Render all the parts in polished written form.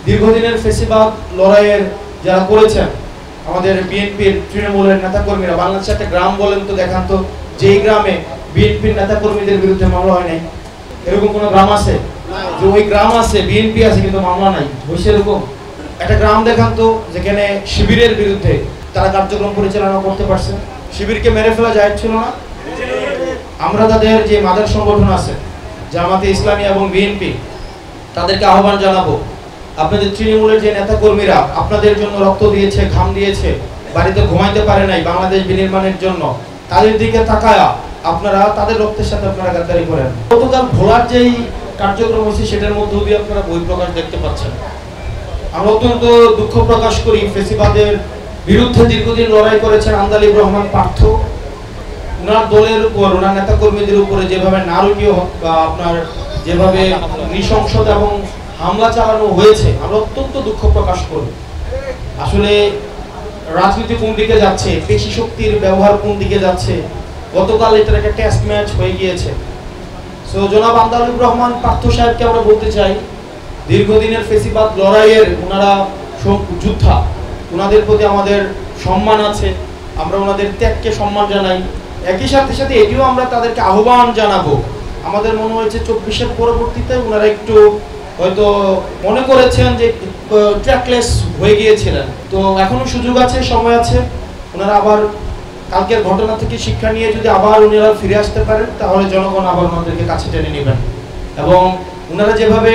দীর্ঘদিনের ফেসিবাদ লড়াইয়ের যারা করেছেন আমাদের বিএনপির তৃণমূলের নেতাকর্মীরা, বাংলাদেশে একটা গ্রাম বলেন তো দেখান তো যেই গ্রামে বিএনপির নেতাকর্মীদের বিরুদ্ধে মামলা হয় নাই? এরকম কোন গ্রাম আছে? যে ওই গ্রাম আছে, বিএনপি আছে কিন্তু মামলা নাই, হয়েছে এরকম? একটা গ্রাম দেখান তো যেখানে শিবিরের বিরুদ্ধে তারা কার্যক্রম পরিচালনা করতে পারছে। শিবিরকে মেরে ফেলা যায় ছিল না? আমরা তাদের যে মাদক সংগঠন আছে জামাতে ইসলামী এবং বিএনপি, তাদেরকে আহ্বান জানাবো, আপনাদের তৃণমূলের যে নেতা কর্মীরা আপনাদের জন্য রক্ত দিয়েছে, ঘাম দিয়েছে, বাড়িতে ঘুমাইতে পারে নাই বাংলাদেশ বিনির্মাণের জন্য, তাদের দিকে তাকায়া আপনারা তাদের রক্তের সাথে আপনারা গাদ্দারি করেন। গতকাল ভোলার যেই কার্যক্রম হয়েছে সেটার মধ্য দিয়ে আপনারা বই প্রকাশ দেখতে পাচ্ছেন। আমরা অত্যন্ত দুঃখ প্রকাশ করি, ফেসিবাদের বিরুদ্ধে দীর্ঘদিন লড়াই করেছেন আন্দালিব রহমান পার্থ, ওনার দলের উপর, ওনার নেতা কর্মীদের উপরে যেভাবে নারকীয় আপনার যেভাবে নৃশংসতা এবং হামলা চালানো হয়েছে, আমরা অত্যন্ত দুঃখ প্রকাশ করি। আসলে রাজনীতি কোন দিকে যাচ্ছে, পেশি শক্তির ব্যবহার কোন দিকে যাচ্ছে, গতকাল এটার একটা টেস্ট ম্যাচ হয়ে গিয়েছে। সো জনাব আন্দালিব রহমান পার্থ সাহেবকে আমরা বলতে চাই, দীর্ঘদিনের ফেসিবাদ লড়াইয়ের ওনারা যোদ্ধা, ওনাদের প্রতি আমাদের সম্মান আছে, আমরা ওনাদের ত্যাগকে সম্মান জানাই। একই সাথে সাথে এটিও আমরা তাদেরকে আহ্বান জানাবো, আমাদের মনে হয়েছে 24-এর পরবর্তীতে ওনারা একটু হয়তো মনে করেছেন যে ট্র্যাকলেস হয়ে গিয়েছিলেন, তো এখনো সুযোগ আছে, সময় আছে, ওনারা আবার কালকের ঘটনা থেকে শিক্ষা নিয়ে যদি আবার ওনারা ফিরে আসতে পারেন তাহলে জনগণ আবার ওনাদেরকে কাছে টেনে নেবেন। এবং ওনারা যেভাবে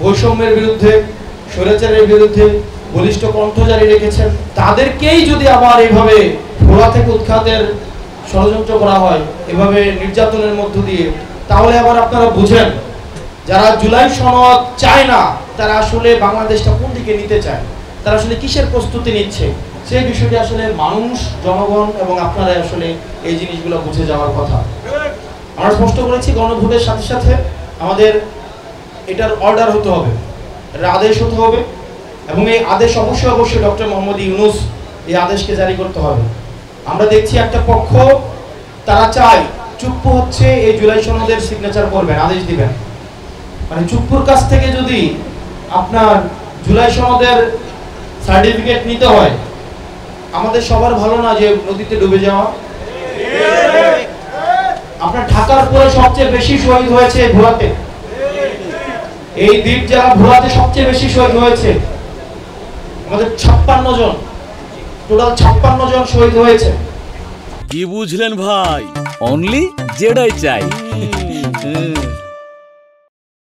বৈষম্যের বিরুদ্ধে, স্বৈরাচারের বিরুদ্ধে বলিষ্ঠ কণ্ঠ জারি রেখেছেন, তাদেরকেই যদি আবার এইভাবে ভোলা থেকে উৎখাতের ষড়যন্ত্র করা হয়, এভাবে নির্যাতনের মধ্য দিয়ে, তাহলে আবার আপনারা বুঝেন যারা জুলাই সনদ চায় না তারা আসলে বাংলাদেশটা কোন দিকে নিতে চায়, তারা আসলে কিসের প্রস্তুতি নিচ্ছে, সেই বিষয়টি আসলে মানুষ, জনগণ এবং আপনারা আসলে এই জিনিসগুলো বুঝে যাওয়ার কথা। আমরা স্পষ্ট করেছি, গণভোটের সাথে সাথে আমাদের এটার অর্ডার হতে হবে, এটার আদেশ হতে হবে, এবং এই আদেশ অবশ্যই ডক্টর মোহাম্মদ ইউনূস এই আদেশকে জারি করতে হবে। আমরা দেখছি একটা পক্ষ তারা চায় চুপ্পু হচ্ছে এই জুলাই সনদের সিগনেচার করবেন, আদেশ দিবেন, মানে চুপ্পুর কাছ থেকে যদি আপনার জুলাই সনদের সার্টিফিকেট নিতে হয়, আমাদের সবার ভালো না যে নদীতে ডুবে যাওয়া। আপনার ঢাকার পরে সবচেয়ে বেশি শহীদ হয়েছে ভোলাতে, এই দ্বীপ জেলা ভোলাতে সবচেয়ে বেশি শহীদ হয়েছে, আমাদের 56 জন, টোটাল 56 জন শহীদ হয়েছে। কি বুঝলেন ভাই? অনলি যেটাই চাই।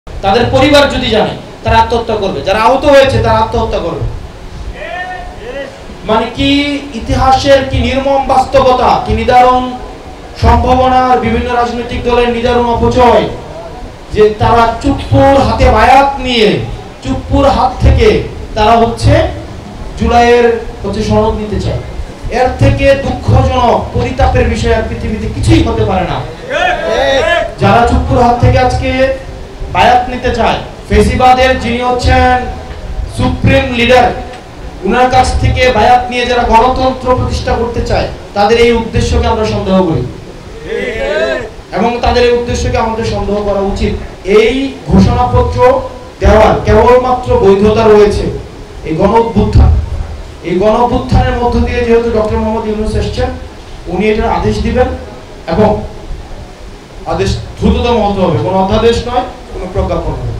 তাদের পরিবার যদি জানে তারা আত্মহত্যা করবে, যারা আহত হয়েছে তারা আত্মহত্যা করবে। মানে কি ইতিহাসের কি নির্মম বাস্তবতা, কি নিদারুণ সম্ভাবনার বিভিন্ন রাজনৈতিক দলের নিদারুণ অপচয়, যে তারা চুপ্পুর হাতে বায়াত নিয়ে চুপ্পুর হাত থেকে তারা হচ্ছে জুলাইয়ের সনদ নিতে চায়। এর থেকে দুঃখজনক পরিতাপের বিষয় আর পৃথিবীতে কিছুই হতে পারে না। যারা চুপ্পুর হাত থেকে আজকে বায়াত নিতে চায়, ফেসিবাদের যিনি হচ্ছেন সুপ্রিম লিডার, উনার কাছ থেকে বায়াত নিয়ে যারা গণতন্ত্র প্রতিষ্ঠা করতে চায়, তাদের এই উদ্দেশ্যকে আমরা সন্দেহ করি, এবং তাদের এই উদ্দেশ্যকে আমাদের সন্দেহ করা উচিত। এই ঘোষণাপত্র দেওয়ার কেবলমাত্র বৈধতা রয়েছে এই গণ-অভ্যুত্থান, এই গণ-অভ্যুত্থানের মধ্য দিয়ে যেহেতু ডক্টর মোহাম্মদ ইউনূস এসেছেন, উনি এটার আদেশ দিবেন, এবং আদেশ দ্রুততম হতে হবে, কোনো অধ্যাদেশ নয়, কোনো প্রজ্ঞাপন নয়।